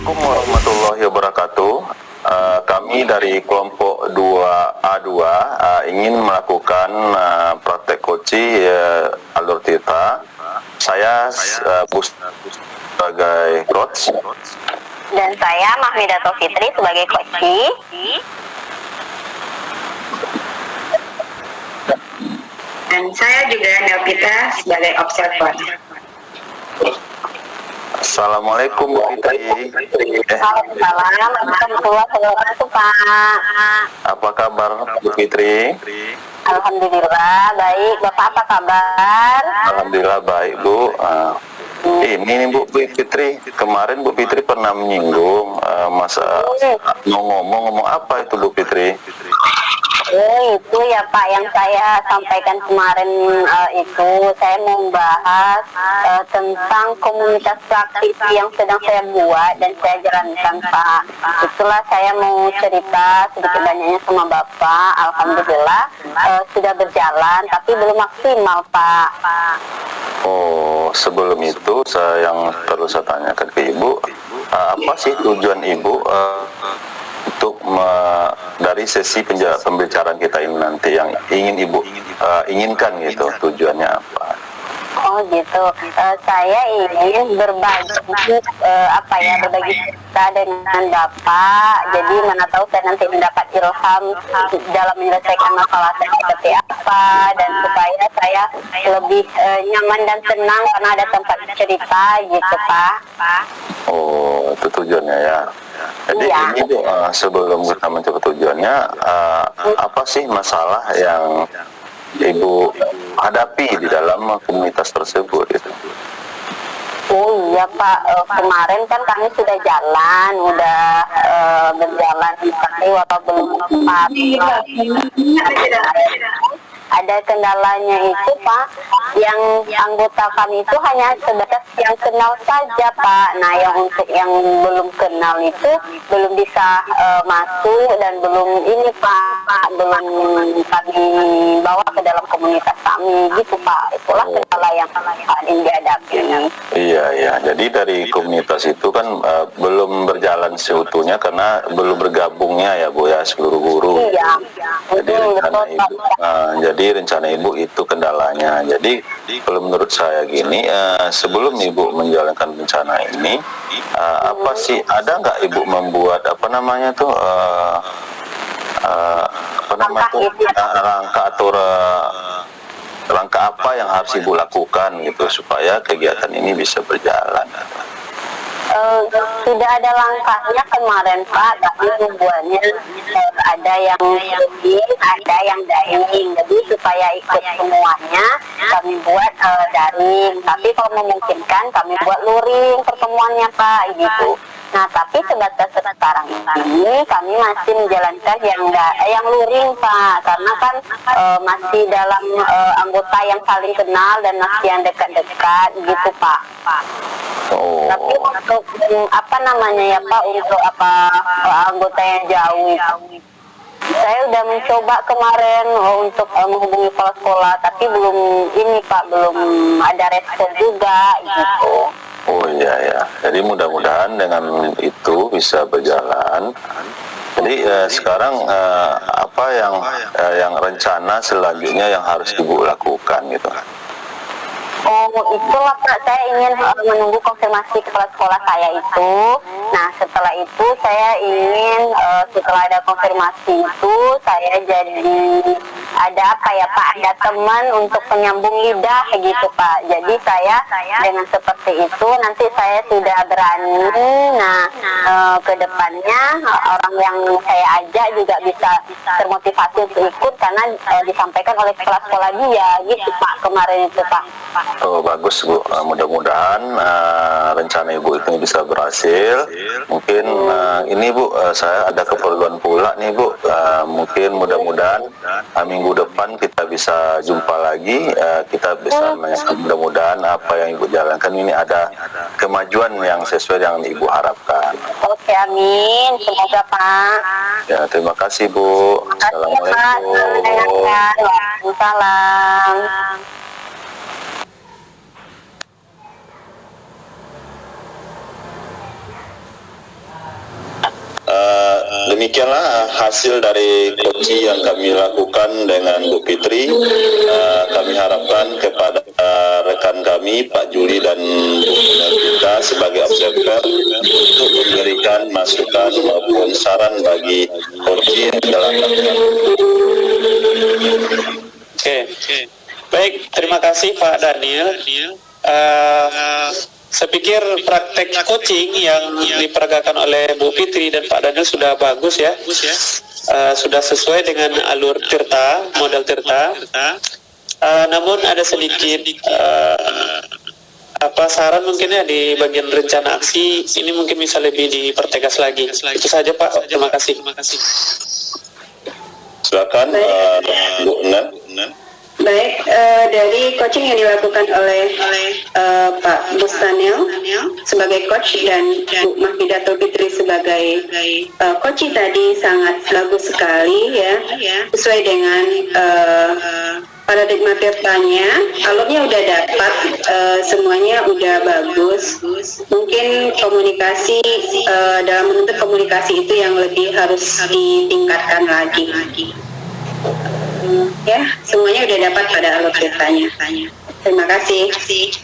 Assalamualaikum warahmatullahi wabarakatuh. Kami dari kelompok 2A2 ingin melakukan praktek koci alur tirta. Saya sebagai coach. Dan saya Mahmidatul Fitri sebagai koci. Dan saya juga Nelpita sebagai observer. Assalamualaikum Bu Fitri. Waalaikumsalam warahmatullahi wabarakatuh, Pak. Apa kabar Bu Fitri? Alhamdulillah baik. Bapak apa kabar? Alhamdulillah baik Bu. Ini nih Bu Fitri, kemarin Bu Fitri pernah menyinggung mau ngomong apa itu Bu Fitri? Itu ya Pak yang saya sampaikan kemarin itu saya mau membahas tentang komunitas praktisi yang sedang saya buat dan saya jalankan Pak. Itulah saya mau cerita sedikit banyaknya sama Bapak. Alhamdulillah sudah berjalan tapi belum maksimal Pak. Oh, sebelum itu yang perlu saya tanyakan ke Ibu, apa sih tujuan Ibu untuk dari sesi pembicaraan kita ini nanti yang ingin Ibu inginkan gitu, tujuannya apa? Oh gitu, saya ingin berbagi berbagi cerita dengan Bapak. Jadi mana tahu saya nanti mendapat ilham dalam menyelesaikan masalah saya seperti apa, dan supaya saya lebih nyaman dan tenang karena ada tempat cerita gitu Pak. Oh, itu tujuannya ya. Jadi ini Bu, sebelum kita mencapai tujuannya, apa sih masalah yang Ibu hadapi di dalam komunitas tersebut itu? Oh iya Pak, kemarin kan kami sudah jalan, berjalan tapi walaupun belum tepat. Ada kendalanya itu Pak, yang anggota kami itu hanya sebatas yang kenal saja Pak. Nah yang untuk yang belum kenal itu belum bisa masuk dan belum ini Pak, belum kami bawa ke dalam komunitas kami gitu Pak. Itulah kendala yang paling dihadapi. Iya, jadi dari komunitas itu kan belum berjalan seutuhnya karena belum bergabungnya ya Bu ya seluruh guru. Iya. Jadi rencana Ibu itu kendalanya. Jadi kalau menurut saya gini, sebelum Ibu menjalankan rencana ini, apa sih ada nggak Ibu membuat langkah apa yang harus Ibu lakukan gitu supaya kegiatan ini bisa berjalan? Sudah ada langkahnya kemarin Pak, tapi membuatnya ada yang luring, ada yang daring. Jadi supaya ikut semuanya kami buat daring. Tapi kalau memungkinkan kami buat luring pertemuannya Pak, gitu. Nah tapi sebatas sekarang ini kami masih menjalankan yang luring Pak, karena kan masih dalam anggota yang saling kenal dan masih yang dekat-dekat gitu Pak. Oh. Tapi untuk untuk anggota yang jauh itu, saya udah mencoba kemarin untuk menghubungi kepala sekolah, tapi belum ada respon juga gitu. Oh iya, jadi mudah-mudahan dengan itu bisa berjalan. Jadi sekarang apa yang rencana selanjutnya yang harus Ibu lakukan gitu? Oh itulah Pak, saya ingin menunggu konfirmasi kepala sekolah saya itu. Nah setelah itu saya ingin setelah ada konfirmasi itu saya jadi ada ada teman untuk penyambung lidah gitu Pak. Jadi saya dengan seperti itu nanti saya sudah berani. Nah ke depannya orang yang saya ajak juga bisa termotivasi untuk ikut karena disampaikan oleh kepala sekolah dia gitu Pak kemarin itu Pak. Oh bagus Bu, mudah-mudahan rencana Ibu itu bisa berhasil. Mungkin ini Bu, saya ada keperluan pula nih Bu. Mungkin mudah-mudahan minggu depan kita bisa jumpa lagi. Kita bisa mudah-mudahan apa yang Ibu jalankan ini ada kemajuan yang sesuai yang Ibu harapkan. Oke amin, semoga Pak. Ya terima kasih Bu. Assalamualaikum. Waalaikumsalam. demikianlah hasil dari coaching yang kami lakukan dengan Bu Fitri. Kami harapkan kepada rekan kami Pak Juli dan Bu kita sebagai observer untuk memberikan masukan maupun saran bagi coaching yang telah lakukan. Oke. Baik, terima kasih Pak Daniel. Saya pikir praktek coaching yang diperagakan oleh Bu Fitri dan Pak Daniel sudah bagus ya. Sudah sesuai dengan alur Tirta, model Tirta. Namun ada sedikit saran mungkin ya di bagian rencana aksi ini mungkin bisa lebih dipertegas lagi. Itu saja Pak. Terima kasih. Silakan Bu Nan. Baik, dari coaching yang dilakukan oleh Pak Bustanil sebagai coach dan Bu Mahfidatul Fitri sebagai coach tadi sangat bagus sekali ya, sesuai dengan paradigma Tirtanya. Alurnya udah dapat, semuanya udah bagus. Mungkin komunikasi, dalam bentuk komunikasi itu yang lebih harus ditingkatkan lagi. Ya, semuanya udah dapat pada alur Tirtanya. Terima kasih.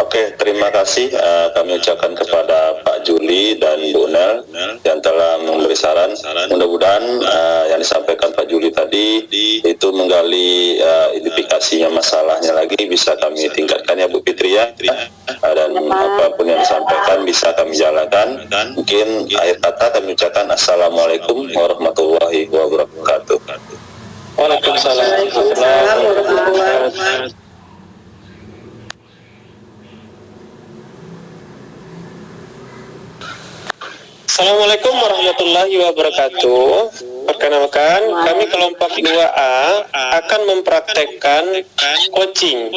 Oke, terima kasih kami ucapkan kepada Pak Juli dan Bu Nel yang telah memberi saran. Mudah-mudahan yang disampaikan Pak Juli tadi itu menggali identifikasinya masalahnya lagi bisa kami tingkatkan ya Bu Fitri ya. Dan apapun yang disampaikan bisa kami jalankan. Mungkin akhir kata kami ucapkan Assalamualaikum warahmatullahi wabarakatuh. Waalaikumsalam. Assalamualaikum warahmatullahi wabarakatuh. Perkenalkan, kami kelompok 2A akan mempraktekkan coaching.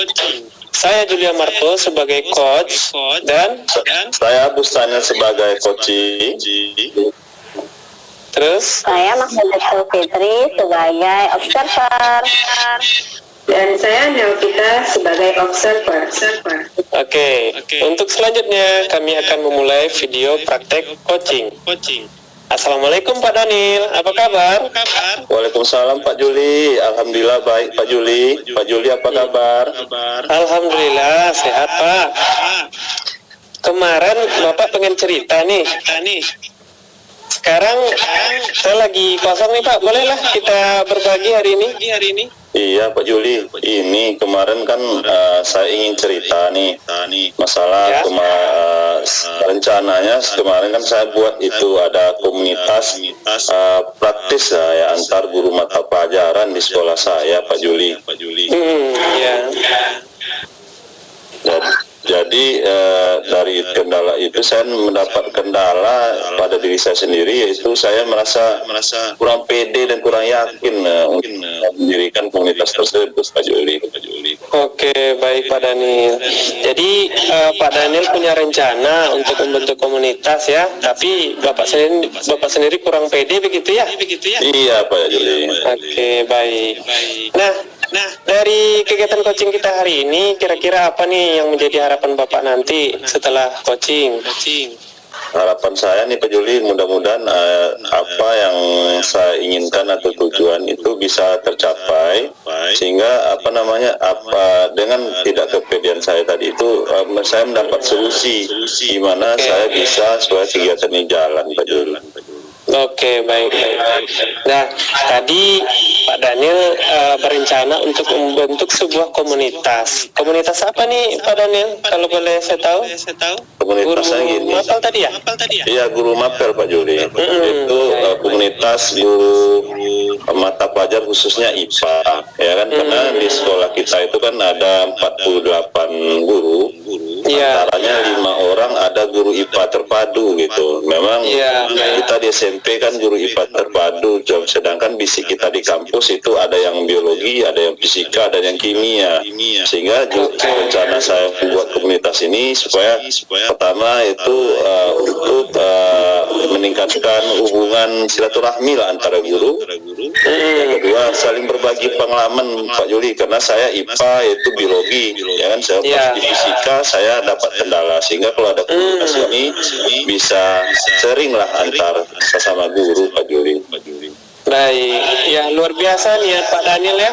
Saya Julia Marto sebagai coach dan saya Bustanil sebagai coaching. Terus Saya Mahfidatul Fitri sebagai observer. Dan saya Nelvita sebagai observer. Oke. Untuk selanjutnya kami akan memulai video praktek coaching. Assalamualaikum Pak Daniel, apa kabar? Waalaikumsalam Pak Juli. Alhamdulillah baik Pak Juli. Pak Juli apa kabar? Alhamdulillah sehat Pak. Kemarin Bapak pengen cerita nih. Sekarang saya lagi kosong nih Pak, bolehlah kita berbagi hari ini? Iya Pak Juli, ini kemarin kan saya ingin cerita nih masalah rencananya kemarin kan saya buat itu ada komunitas praktis ya antar guru mata pelajaran di sekolah saya Pak Juli. Iya. Jadi dari kendala itu saya mendapat kendala pada diri saya sendiri, yaitu saya merasa kurang pede dan kurang yakin untuk mendirikan komunitas tersebut Pak Juli. Oke, baik Pak Daniel. Jadi Pak Daniel punya rencana untuk membentuk komunitas ya, tapi Bapak sendiri kurang pede begitu ya? Iya Pak Juli. Oke, baik. Nah, dari kegiatan coaching kita hari ini, kira-kira apa nih yang menjadi harapan Bapak nanti setelah coaching? Harapan saya nih Pak Juli, mudah-mudahan apa yang saya inginkan atau tujuan itu bisa tercapai, sehingga dengan tidak kepedean saya tadi itu saya mendapat solusi di mana saya bisa supaya kegiatan ini jalan Pak Juli. Oke, baik. Nah, tadi Pak Daniel berencana untuk membentuk sebuah komunitas. Komunitas apa nih Pak Daniel? Kalau boleh saya tahu? Komunitasnya gini. Mapel tadi ya? Iya, guru mapel Pak Juli. Itu komunitas guru mata pelajaran khususnya IPA, ya kan? Karena di sekolah kita itu kan ada 48 guru. Antaranya 5 orang ada guru IPA terpadu gitu. Memang kita di SMP kan guru IPA terpadu, sedangkan bisik kita di kampus itu ada yang biologi, ada yang fisika, ada yang kimia. Sehingga rencana saya membuat komunitas ini supaya pertama itu untuk meningkatkan hubungan silaturahmi lah antara guru. Yang kedua saling berbagi pengalaman Pak Juli, karena saya IPA itu biologi, ya kan, saya pas di fisika saya dapat kendala, sehingga kalau ada komunitas ini bisa sering lah antar sesama guru Pak Juli. Baik, ya luar biasa niat Pak Daniel ya.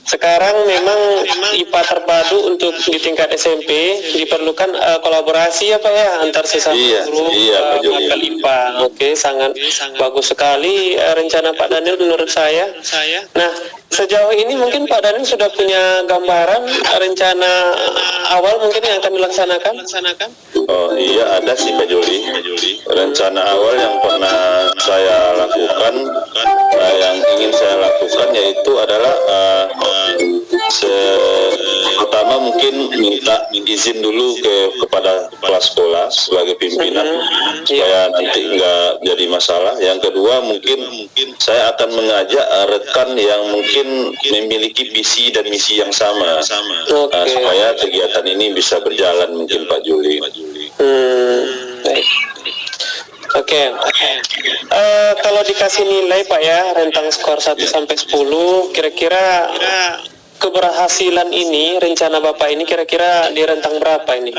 Sekarang memang IPA terpadu untuk di tingkat SMP diperlukan kolaborasi ya Pak ya antar sesama guru Pak Juli. mapel IPA. Oke, sangat bagus sekali rencana Pak Daniel menurut saya. Nah, sejauh ini mungkin Pak Daniel sudah punya gambaran rencana awal mungkin yang akan dilaksanakan? Oh iya, ada sih Pak Juli. Rencana awal yang pernah saya lakukan, yang ingin saya lakukan yaitu adalah pertama mungkin minta izin dulu kepada kepala sekolah sebagai pimpinan supaya nanti nggak jadi masalah. Yang kedua mungkin saya akan mengajak rekan yang mungkin memiliki visi dan misi yang sama, supaya kegiatan ini bisa berjalan mungkin Pak Juli. Baik. Oke. Kalau dikasih nilai Pak ya, rentang skor 1 sampai 10, kira-kira keberhasilan ini, rencana Bapak ini kira-kira di rentang berapa ini?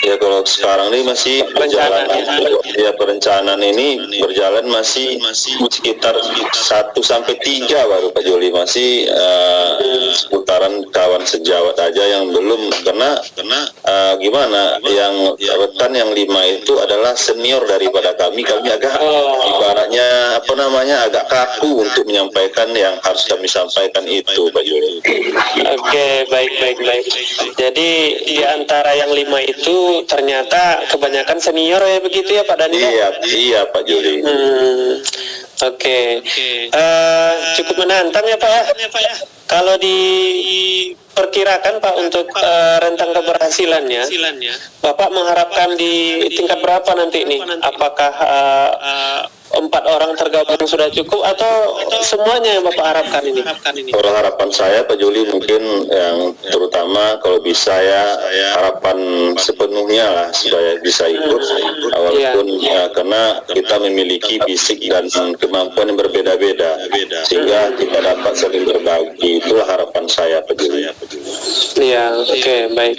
Ya kalau sekarang ini masih berjalan, ya perencanaan ini berjalan masih sekitar 1 sampai 3 baru Pak Juli, masih seputaran kawan sejawat aja yang belum, karena gimana, yang rekan yang 5 itu adalah senior daripada kami agak ibaratnya agak kaku untuk menyampaikan yang harus kami sampaikan itu Pak Juli. Oke, baik. Jadi di antara yang 5 itu ternyata kebanyakan senior ya begitu ya Pak Daniel? Iya Pak Juli. Oke. Cukup menantang ya Pak ya. Kalau diperkirakan Pak untuk rentang keberhasilannya, Bapak mengharapkan di tingkat berapa nanti ini? Apakah 4 orang tergabung sudah cukup atau semuanya yang Bapak harapkan ini? Kalau harapan saya Pak Juli mungkin yang terutama kalau bisa ya harapan sepenuhnya lah supaya bisa ikut, walaupun karena kita memiliki fisik dan kemampuan yang berbeda-beda sehingga kita dapat saling berbagi, itulah harapan saya Pak Juli. Iya, oke, baik.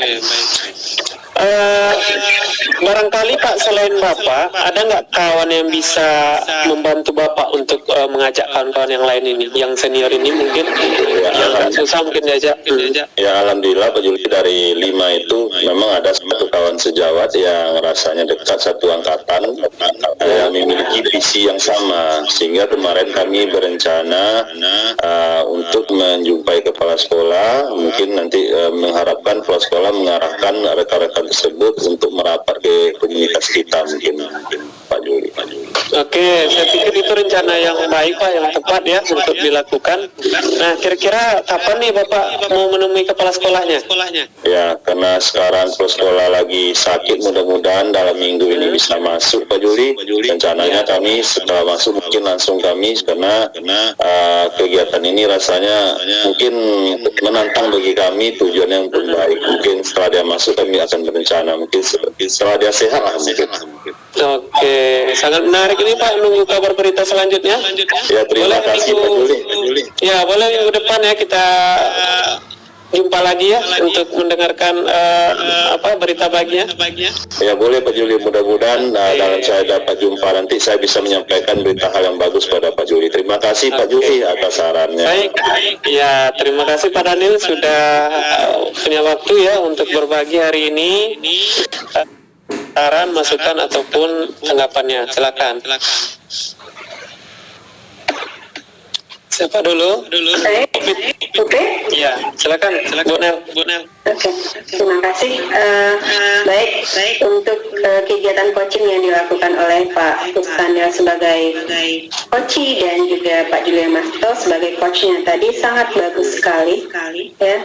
Barangkali Pak, selain Bapak, ada nggak kawan yang bisa membantu Bapak untuk mengajak kawan-kawan yang lain ini, yang senior ini mungkin, yang agak susah mungkin diajak? Ya alhamdulillah Pak Juli, dari 5 itu memang ada satu kawan sejawat yang rasanya dekat satu angkatan, yang memiliki visi yang sama, sehingga kemarin kami berencana untuk menjumpai kepala sekolah, mungkin nanti mengharapkan kepala sekolah mengarahkan rekan-rekan tersebut untuk merapat ke komunitas kita mungkin Pak Juli. Oke, saya pikir itu rencana yang baik Pak, yang tepat ya untuk dilakukan. Nah, kira-kira kapan nih Bapak mau menemui kepala sekolahnya? Ya, karena sekarang kepala sekolah lagi sakit, mudah-mudahan dalam minggu ini bisa masuk Pak Juli. Rencananya kami setelah masuk mungkin langsung kami, karena kegiatan ini rasanya mungkin menantang bagi kami, tujuan yang terbaik. Mungkin setelah dia masuk kami akan berencana, mungkin setelah dia sehat lah mungkin. Oke, sangat menarik ini Pak, nunggu kabar berita selanjutnya. Ya, terima kasih Pak Juli. Ya, boleh minggu depan ya kita jumpa lagi ya untuk mendengarkan berita baginya. Ya boleh Pak Juli, mudah-mudahan dalam saya dapat jumpa nanti saya bisa menyampaikan berita hal yang bagus pada Pak Juli. Terima kasih Pak Juli atas sarannya. Baik, ya terima kasih Pak Daniel sudah punya waktu ya untuk berbagi hari ini. Saran, masukan ataupun tanggapannya, silakan. Siapa dulu? Oke. Iya, silakan Bu Nel. Oke, terima kasih. Baik untuk kegiatan coaching yang dilakukan oleh Pak Daniel sebagai coach dan juga Pak Julian Masto sebagai coachnya tadi sangat bagus sekali, ya.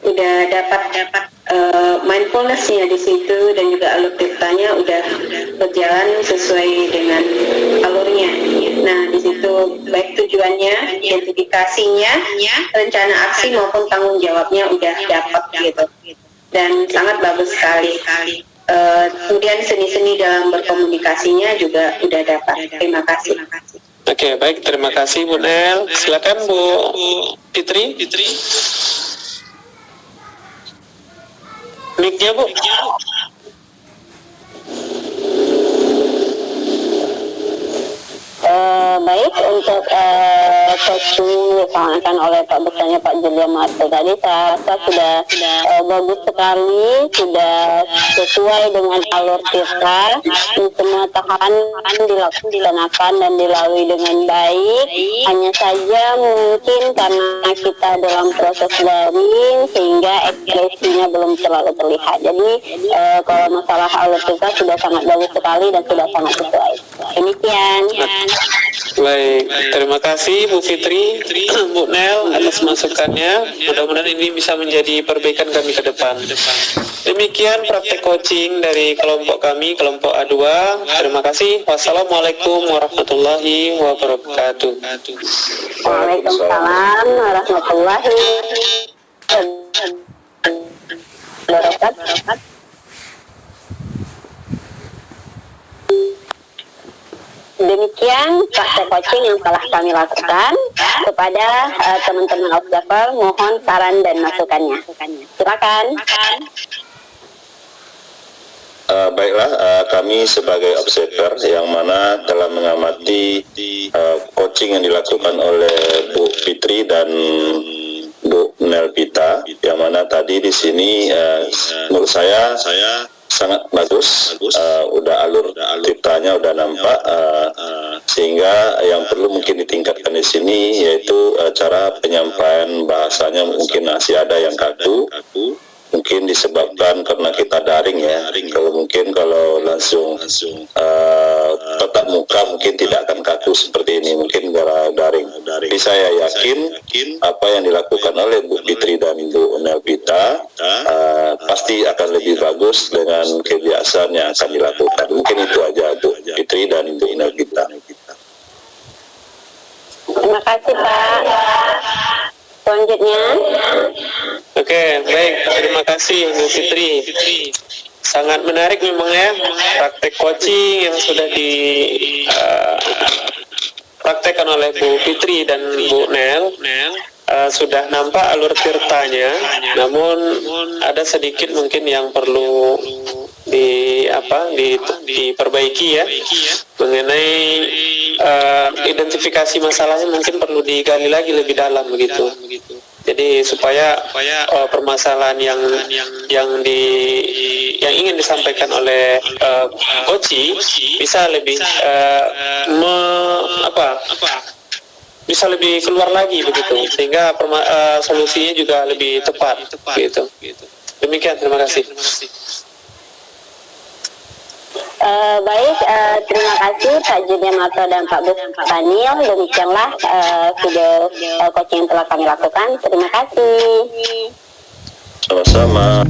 Udah dapat mindfulness-nya di situ dan juga alur tirtanya udah berjalan sesuai dengan alurnya. Nah, di situ baik tujuannya, identifikasinya, rencana aksi maupun tanggung jawabnya udah dapat gitu. Dan sangat bagus sekali. Kemudian seni-seni dalam berkomunikasinya juga udah dapat. Terima kasih. Oke, baik, terima kasih Bu Nel. Silakan Bu Fitri. Mic-nya Bu. Baik, untuk coaching disampaikan oleh Pak Besarnya Pak Julia Marto tadi, saya rasa sudah bagus sekali, sudah sesuai dengan alur kita. Semua tahapan dilaksanakan dan dilalui dengan baik. Hanya saja mungkin karena kita dalam proses daring sehingga ekspresinya belum terlalu terlihat. Jadi kalau masalah alur kita sudah sangat bagus sekali dan sudah sangat sesuai. Demikian. Baik, terima kasih Bu Fitri, Bu Nel atas masukannya. Mudah-mudahan ini bisa menjadi perbaikan kami ke depan. Demikian praktek coaching dari kelompok kami, kelompok A2. Terima kasih. Wassalamualaikum warahmatullahi wabarakatuh. Waalaikumsalam warahmatullahi wabarakatuh. Demikian praktek coaching yang telah kami lakukan. Kepada teman-teman observer, mohon saran dan masukannya. Silakan. Baiklah, kami sebagai observer yang mana telah mengamati coaching yang dilakukan oleh Bu Fitri dan Bu Nelpita, yang mana tadi di sini menurut saya sangat bagus, udah alur ceritanya udah nampak, sehingga yang perlu mungkin ditingkatkan di sini yaitu cara penyampaian bahasanya mungkin masih ada yang kaku. Mungkin disebabkan karena kita daring ya. Kalau langsung tatap muka mungkin tidak akan kaku seperti ini, mungkin gara daring. Tapi saya yakin apa yang dilakukan oleh Bu Fitri dan Bu Nelpita pasti akan lebih bagus dengan kebiasaan yang akan dilakukan. Mungkin itu aja Bu Fitri dan Bu Nelpita. Terima kasih Pak. Selanjutnya. Oke, baik. Terima kasih Bu Fitri. Sangat menarik memang ya praktek coaching yang sudah dipraktekkan oleh Bu Fitri dan Bu Nel. Sudah nampak alur tirtanya, namun ada sedikit mungkin yang perlu diperbaiki ya, mengenai identifikasi masalahnya mungkin perlu digali lagi lebih dalam begitu. Jadi supaya permasalahan yang ingin disampaikan oleh coach bisa lebih bisa lebih keluar lagi begitu, sehingga solusinya juga lebih tepat gitu. Demikian, terima kasih. Baik, terima kasih Pak Julia Marto dan Pak Daniel. Demikianlah video coaching yang telah kami lakukan. Terima kasih. Sama-sama.